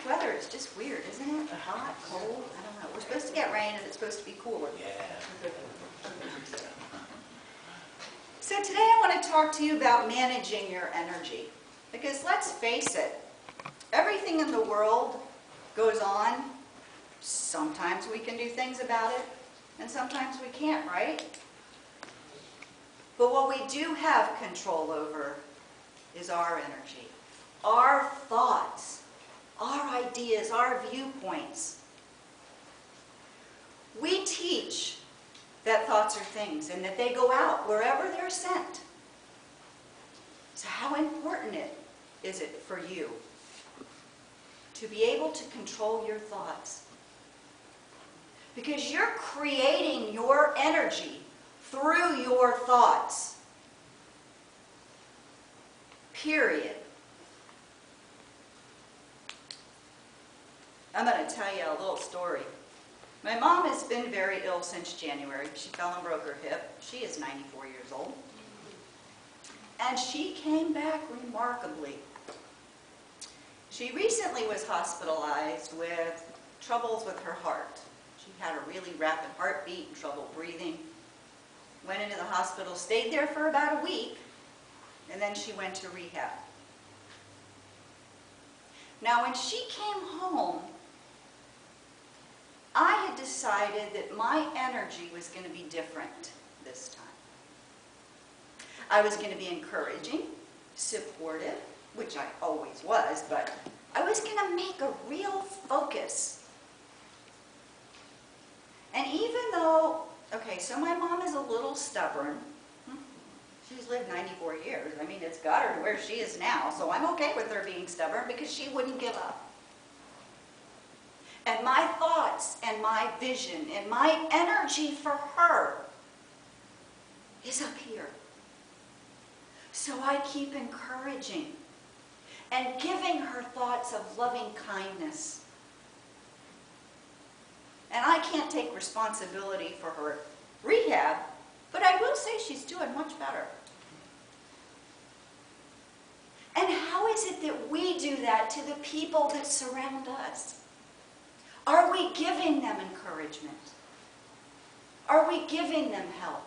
this weather is just weird, isn't it? Hot, cold, I don't know. We're supposed to get rain and it's supposed to be cooler. Yeah. So today I want to talk to you about managing your energy. Because let's face it, everything in the world goes on. Sometimes we can do things about it, and sometimes we can't, right? But what we do have control over is our energy, our thoughts, our ideas, our viewpoints. We teach that thoughts are things and that they go out wherever they're sent. So how important is it for you to be able to control your thoughts? Because you're creating your energy through your thoughts. Period. I'm going to tell you a little story. My mom has been very ill since January. She fell and broke her hip. She is 94 years old. And she came back remarkably. She recently was hospitalized with troubles with her heart. She had a really rapid heartbeat and trouble breathing. Went into the hospital, stayed there for about a week, and then she went to rehab. Now, when she came home, I had decided that my energy was going to be different this time. I was going to be encouraging, supportive, which I always was, but I was going to make a real focus. And even though, okay, so my mom is a little stubborn. She's lived 94 years. I mean, it's got her to where she is now, so I'm okay with her being stubborn because she wouldn't give up. And my thoughts and my vision and my energy for her is up here. So I keep encouraging and giving her thoughts of loving kindness. And I can't take responsibility for her rehab, but I will say she's doing much better. And how is it that we do that to the people that surround us? Are we giving them encouragement? Are we giving them help?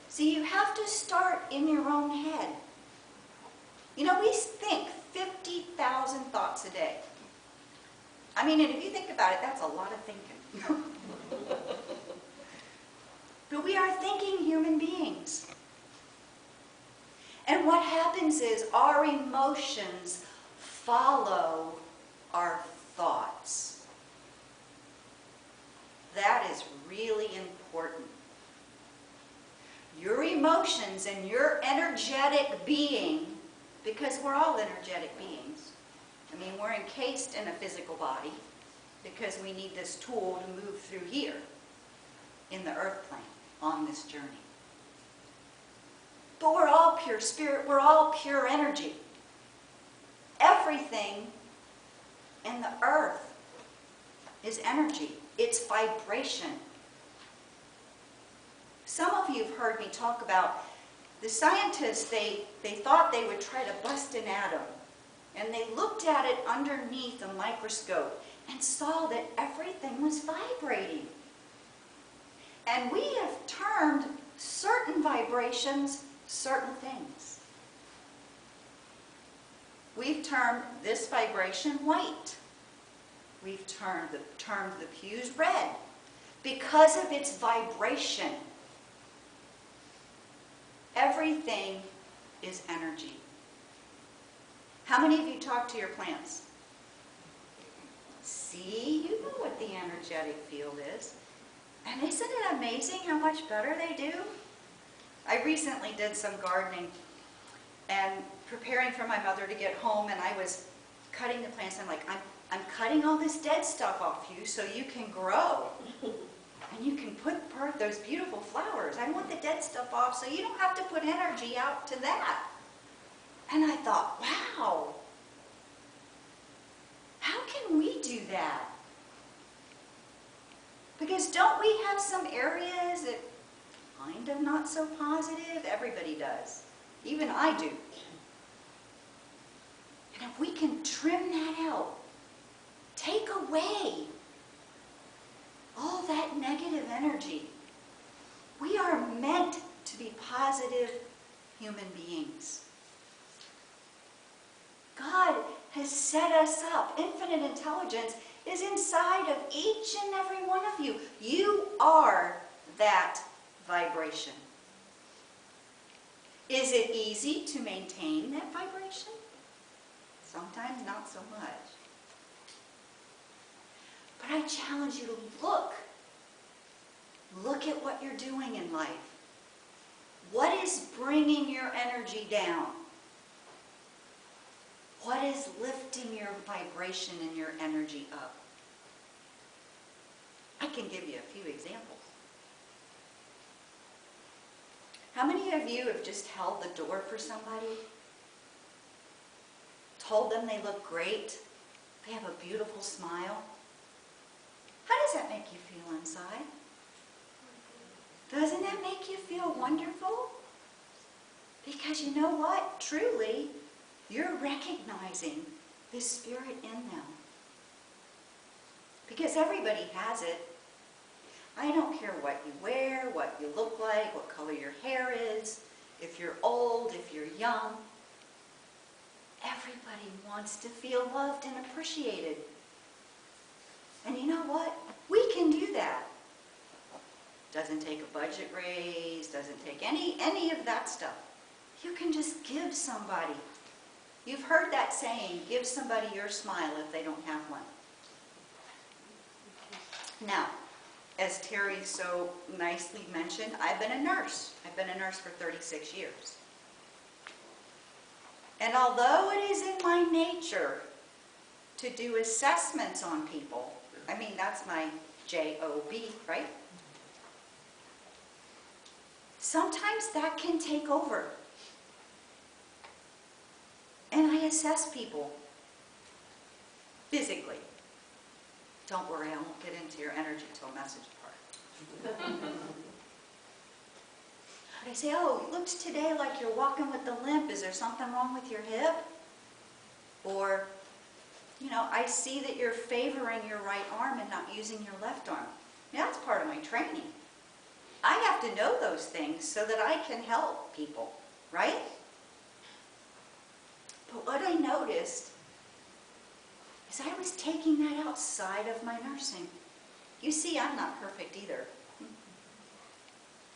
See, you have to start in your own head. You know, we think 50,000 thoughts a day. I mean, and if you think about it, that's a lot of thinking. But we are thinking human beings. And what happens is our emotions follow our thoughts. That is really important. Your emotions and your energetic being, because we're all energetic beings. I mean, we're encased in a physical body because we need this tool to move through here in the earth plane on this journey. But we're all pure spirit. We're all pure energy. Everything in the earth is energy. It's vibration. Some of you have heard me talk about the scientists, they thought they would try to bust an atom. And they looked at it underneath a microscope and saw that everything was vibrating. And we have termed certain vibrations certain things. We've termed this vibration white. We've termed the pews red because of its vibration. Everything is energy. How many of you talk to your plants? See, you know what the energetic field is. And isn't it amazing how much better they do? I recently did some gardening and preparing for my mother to get home, and I was cutting the plants. I'm like, I'm cutting all this dead stuff off you so you can grow. And you can put those beautiful flowers. I want the dead stuff off so you don't have to put energy out to that. And I thought, wow, how can we do that? Because don't we have some areas that kind of not so positive? Everybody does. Even I do. And if we can trim that out away all that negative energy. We are meant to be positive human beings. God has set us up. Infinite intelligence is inside of each and every one of you. You are that vibration. Is it easy to maintain that vibration? Sometimes not so much. But I challenge you to look. Look at what you're doing in life. What is bringing your energy down? What is lifting your vibration and your energy up? I can give you a few examples. How many of you have just held the door for somebody? Told them they look great? They have a beautiful smile? How does that make you feel inside? Doesn't that make you feel wonderful? Because you know what? Truly, you're recognizing the spirit in them. Because everybody has it. I don't care what you wear, what you look like, what color your hair is, if you're old, if you're young. Everybody wants to feel loved and appreciated. And you know what? We can do that. Doesn't take a budget raise, doesn't take any of that stuff. You can just give somebody. You've heard that saying, give somebody your smile if they don't have one. Now, as Terry so nicely mentioned, I've been a nurse. I've been a nurse for 36 years. And although it is in my nature to do assessments on people, I mean, that's my J-O-B, right? Sometimes that can take over. And I assess people physically. Don't worry, I won't get into your energy till message part. But I say, oh, it looks today like you're walking with the limp. Is there something wrong with your hip? Or, you know, I see that you're favoring your right arm and not using your left arm. Now, that's part of my training. I have to know those things so that I can help people, right? But what I noticed is I was taking that outside of my nursing. You see, I'm not perfect either.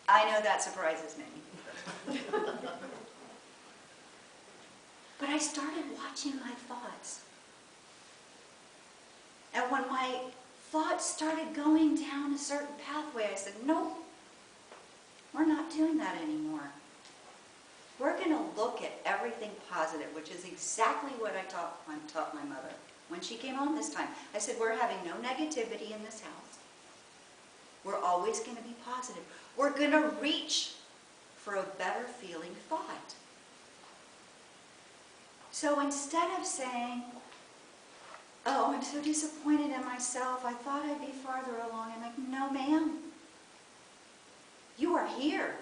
I know that surprises many. But I started watching my thoughts. And when my thoughts started going down a certain pathway, I said, nope, we're not doing that anymore. We're going to look at everything positive, which is exactly what I taught my mother when she came home this time. I said, we're having no negativity in this house. We're always going to be positive. We're going to reach for a better feeling thought. So instead of saying, oh, I'm so disappointed in myself, I thought I'd be farther along, I'm like, no, ma'am. You are here.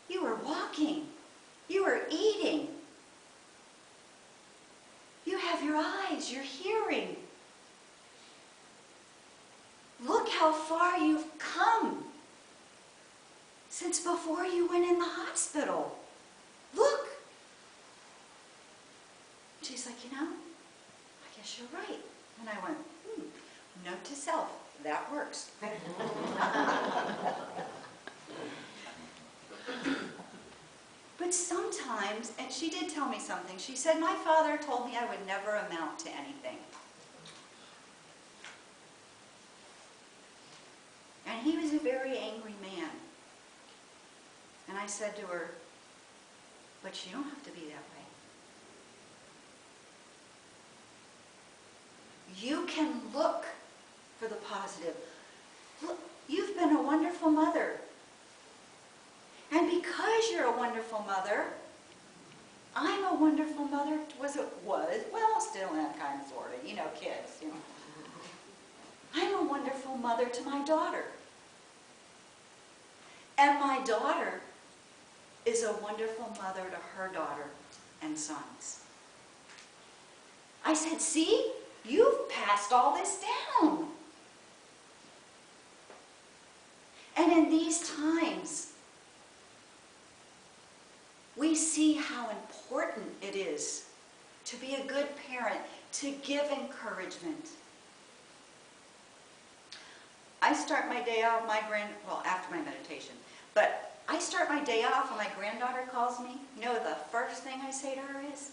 You are walking. You are eating. You have your eyes, your hearing. Look how far you've come since before you went in the hospital. Look. She's like, you know, I guess you're right. And I went, note to self, that works. But sometimes, and she did tell me something, she said, my father told me I would never amount to anything. And he was a very angry man. And I said to her, but you don't have to be that way. You can look for the positive. Look, you've been a wonderful mother. And because you're a wonderful mother, I'm a wonderful mother, well, still am kind of, sort of, you know, kids, you know. I'm a wonderful mother to my daughter. And my daughter is a wonderful mother to her daughter and sons. I said, see, You've passed all this down. And in these times, we see how important it is to be a good parent, to give encouragement. I start my day off, after my meditation, but I start my day off when my granddaughter calls me. You know the first thing I say to her is,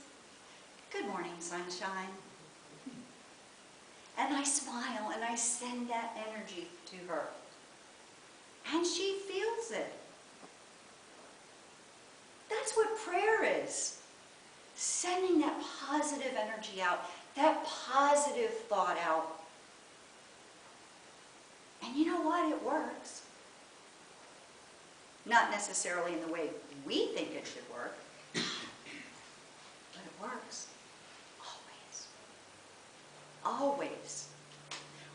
"Good morning, sunshine." And I smile and I send that energy to her. And she feels it. That's what prayer is. Sending that positive energy out, that positive thought out. And you know what? It works. Not necessarily in the way we think it should work, but it works. Always. Always.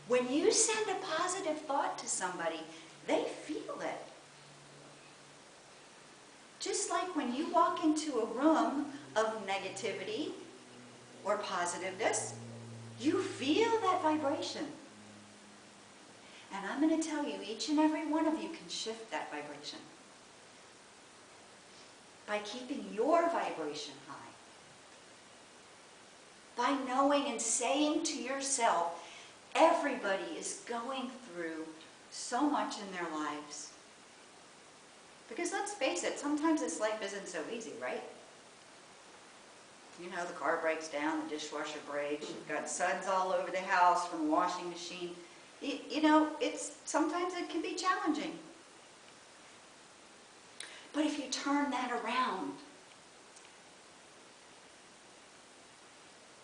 When you send a positive thought to somebody, they feel it. Just like when you walk into a room of negativity or positiveness, you feel that vibration. And I'm going to tell you, each and every one of you can shift that vibration by keeping your vibration high. By knowing and saying to yourself, everybody is going through so much in their lives. Because let's face it, sometimes this life isn't so easy, right? You know, the car breaks down, the dishwasher breaks, you've got suds all over the house from the washing machine. You know, sometimes it can be challenging. But if you turn that around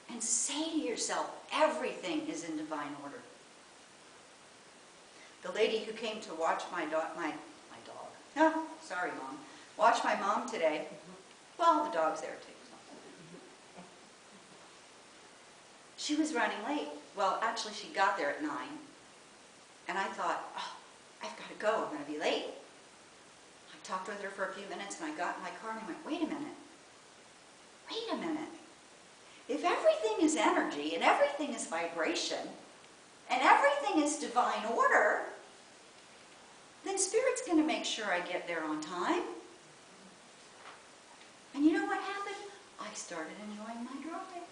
and say to yourself, everything is in divine order. The lady who came to watch watch my mom today, well, the dog's there too. She was running late. Well, actually, she got there at 9. And I thought, oh, I've got to go. I'm going to be late. I talked with her for a few minutes, and I got in my car, and I went, wait a minute. Wait a minute. If everything is energy, and everything is vibration, and everything is divine order, then Spirit's going to make sure I get there on time. And you know what happened? I started enjoying my drive,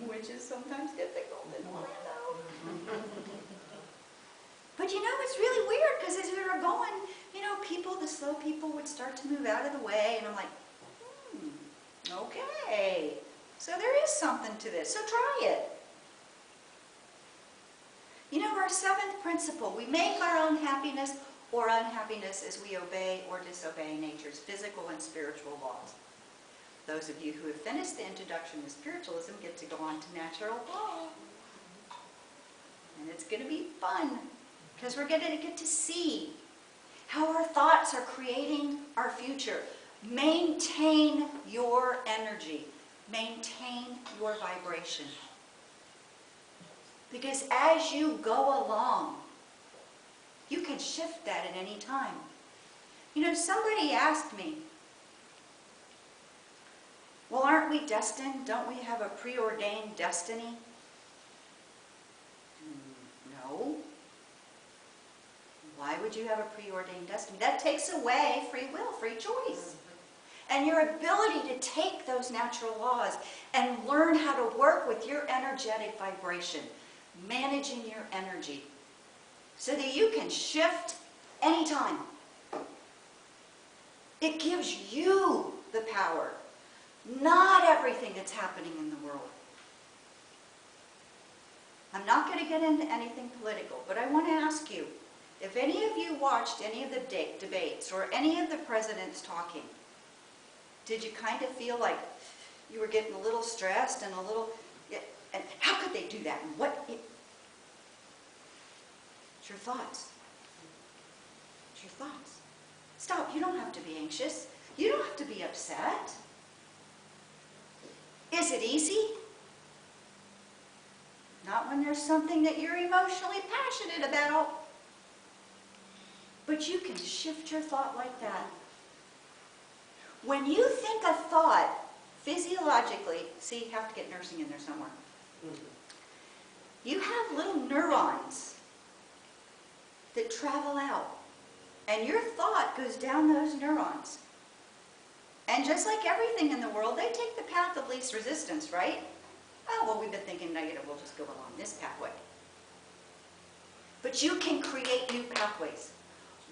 which is sometimes difficult in Orlando. But you know, it's really weird, because as we were going, you know, the slow people would start to move out of the way, and I'm like, okay. So there is something to this, so try it. You know, our 7th principle, we make our own happiness or unhappiness as we obey or disobey nature's physical and spiritual laws. Those of you who have finished the introduction to spiritualism get to go on to natural law. And it's going to be fun, because we're going to get to see how our thoughts are creating our future. Maintain your energy. Maintain your vibration. Because as you go along, you can shift that at any time. You know, somebody asked me, well, aren't we destined? Don't we have a preordained destiny? No. Why would you have a preordained destiny? That takes away free will, free choice. And your ability to take those natural laws and learn how to work with your energetic vibration, managing your energy, so that you can shift anytime. It gives you the power, not everything that's happening in the world. I'm not going to get into anything political, but I want to ask you, if any of you watched any of the debates or any of the presidents talking, did you kind of feel like you were getting a little stressed and a little, and how could they do that? And what? It's your thoughts. It's your thoughts. Stop. You don't have to be anxious. You don't have to be upset. Is it easy? Not when there's something that you're emotionally passionate about. But you can shift your thought like that. When you think a thought, physiologically, see, you have to get nursing in there somewhere. You have little neurons that travel out, and your thought goes down those neurons. And just like everything in the world, they take the path of least resistance, right? Oh, well, we've been thinking negative, we'll just go along this pathway. But you can create new pathways.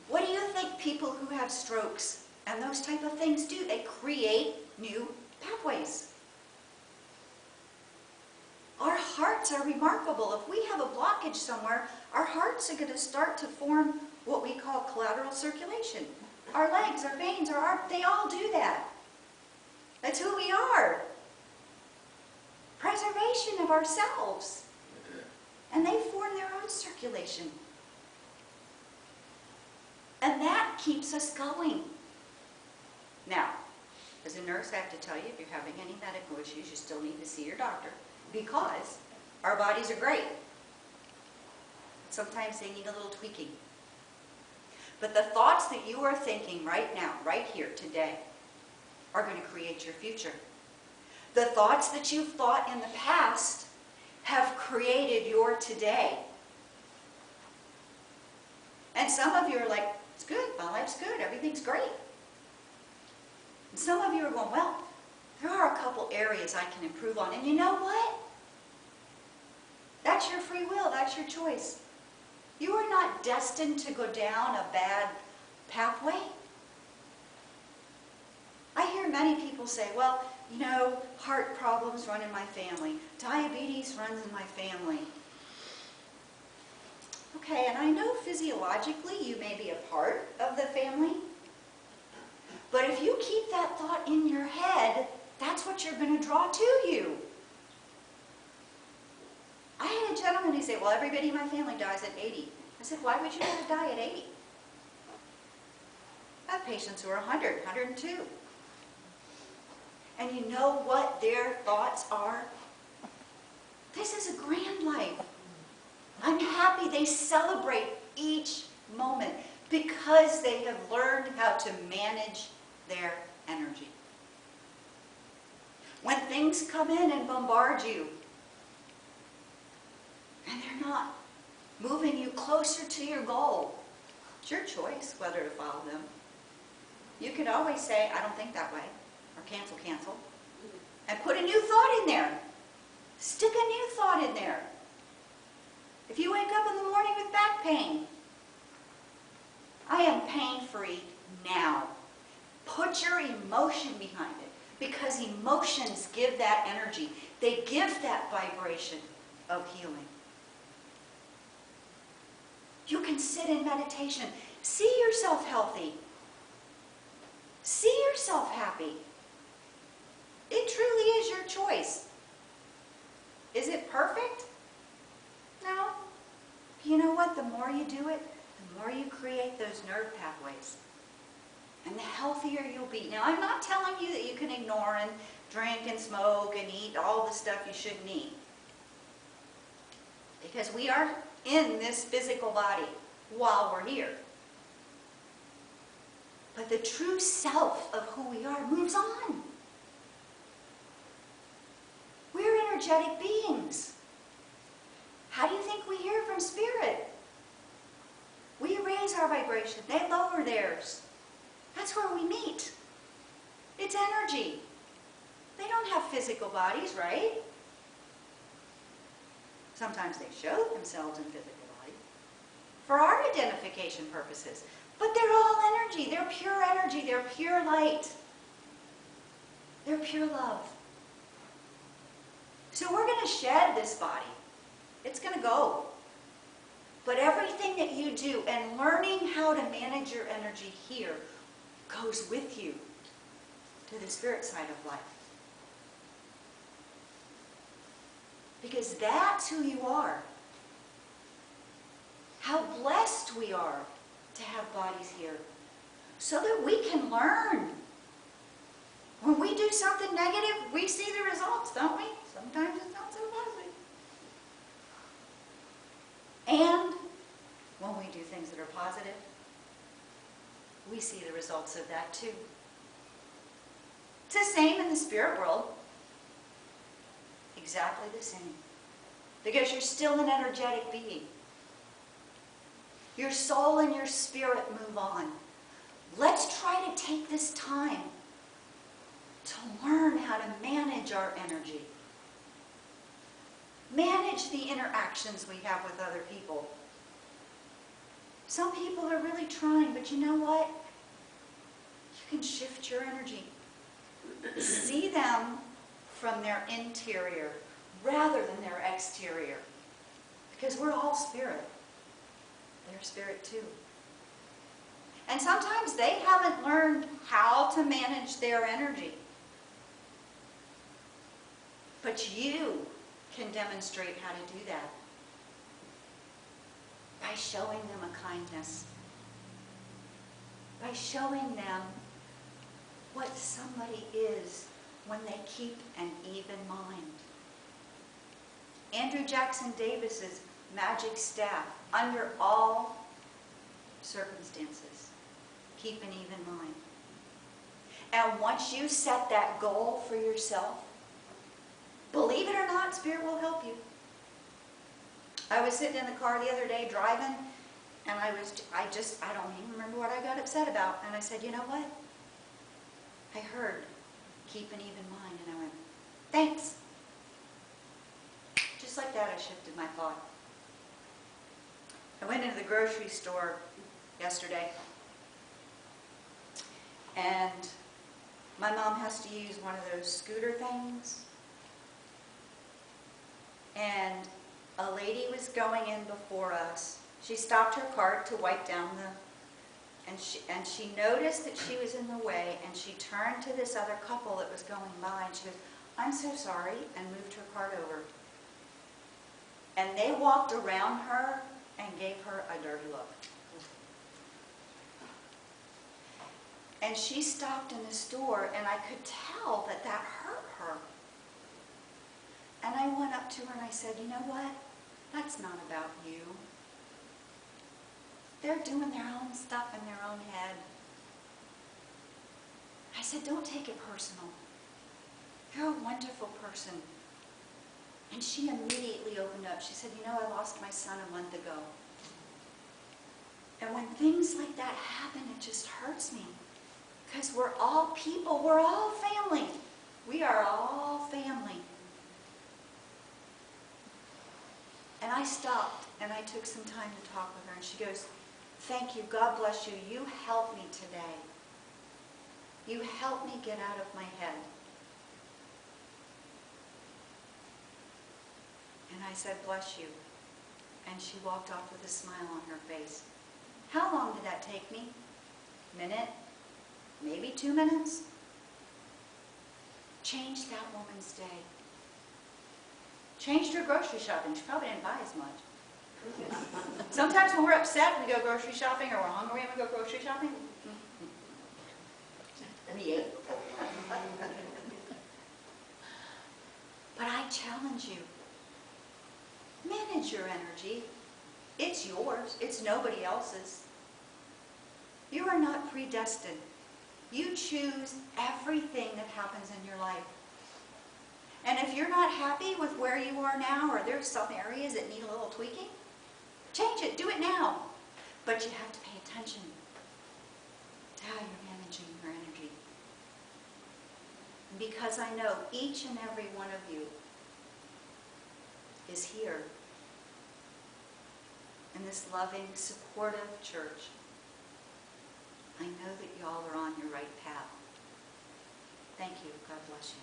What do you think people who have strokes and those type of things do? They create new pathways. Our hearts are remarkable. If we have a blockage somewhere, our hearts are going to start to form what we call collateral circulation. Our legs, our veins, our arms, they all do that. That's who we are. Preservation of ourselves. And they form their own circulation. And that keeps us going. Now, as a nurse, I have to tell you, if you're having any medical issues, you still need to see your doctor, because our bodies are great. Sometimes they need a little tweaking. But the thoughts that you are thinking right now, right here, today, are going to create your future. The thoughts that you've thought in the past have created your today. And some of you are like, it's good, my life's good, everything's great. And some of you are going, well, there are a couple areas I can improve on. And you know what? That's your free will, that's your choice. You are not destined to go down a bad pathway. I hear many people say, well, you know, heart problems run in my family. Diabetes runs in my family. Okay, and I know physiologically you may be a part of the family. But if you keep that thought in your head, that's what you're going to draw to you. I had a gentleman who said, well, everybody in my family dies at 80. I said, why would you want to die at 80? I have patients who are 100, 102. And you know what their thoughts are? This is a grand life. I'm happy they celebrate each moment because they have learned how to manage their energy. When things come in and bombard you, and they're not moving you closer to your goal, it's your choice whether to follow them. You can always say, I don't think that way, or cancel, and put a new thought in there. Stick a new thought in there. If you wake up in the morning with back pain, I am pain-free now. Put your emotion behind it, because emotions give that energy. They give that vibration of healing. You can sit in meditation. See yourself healthy. See yourself happy. It truly is your choice. Is it perfect? No. You know what? The more you do it, the more you create those nerve pathways. And the healthier you'll be. Now, I'm not telling you that you can ignore and drink and smoke and eat all the stuff you shouldn't eat. Because we are in this physical body while we're here. But the true self of who we are moves on. We're energetic beings. How do you think we hear from Spirit? We raise our vibration. They lower theirs. That's where we meet. It's energy. They don't have physical bodies, right? Sometimes they show themselves in physical bodies for our identification purposes. But they're all energy. They're pure energy. They're pure light. They're pure love. So we're going to shed this body. It's going to go. But everything that you do and learning how to manage your energy here goes with you to the spirit side of life. Because that's who you are. How blessed we are to have bodies here. So that we can learn. When we do something negative, we see the results, don't we? Sometimes it's not so positive. And when we do things that are positive, we see the results of that too. It's the same in the spirit world. Exactly the same. because you're still an energetic being. Your soul and your spirit move on. Let's try to take this time to learn how to manage our energy. Manage the interactions we have with other people. Some people are really trying, but you know what? You can shift your energy. See them from their interior rather than their exterior. Because we're all spirit. They're spirit too. And sometimes they haven't learned how to manage their energy. But you can demonstrate how to do that by showing them a kindness, by showing them what somebody is when they keep an even mind. Andrew Jackson Davis's magic staff, under all circumstances, keep an even mind. And once you set that goal for yourself, believe it or not, Spirit will help you. I was sitting in the car the other day driving, and I don't even remember what I got upset about. And I said, you know what? I heard, keep an even mind. And I went, thanks. Just like that, I shifted my thought. I went into the grocery store yesterday, and my mom has to use one of those scooter things. And a lady was going in before us. She stopped her cart to wipe down and she noticed that she was in the way, and she turned to this other couple that was going by, and she goes, I'm so sorry, and moved her cart over. And they walked around her and gave her a dirty look. And she stopped in the store, and I could tell that that hurt her. And I went up to her and I said, you know what? That's not about you. They're doing their own stuff in their own head. I said, don't take it personal. You're a wonderful person. And she immediately opened up. She said, you know, I lost my son a month ago. And when things like that happen, it just hurts me. Because we're all people. We're all family. We are all family. And I stopped and I took some time to talk with her. And she goes, thank you. God bless you. You helped me today. You helped me get out of my head. And I said, bless you. And she walked off with a smile on her face. How long did that take me? Minute? Maybe 2 minutes? Changed that woman's day. Changed her grocery shopping. She probably didn't buy as much. Sometimes when we're upset, we go grocery shopping, or we're hungry and we go grocery shopping. We ate. But I challenge you. Manage your energy. It's yours. It's nobody else's. You are not predestined. You choose everything that happens in your life. And if you're not happy with where you are now, or there's some areas that need a little tweaking, change it. Do it now. But you have to pay attention to how you're managing your energy. And because I know each and every one of you is here in this loving, supportive church, I know that y'all are on your right path. Thank you. God bless you.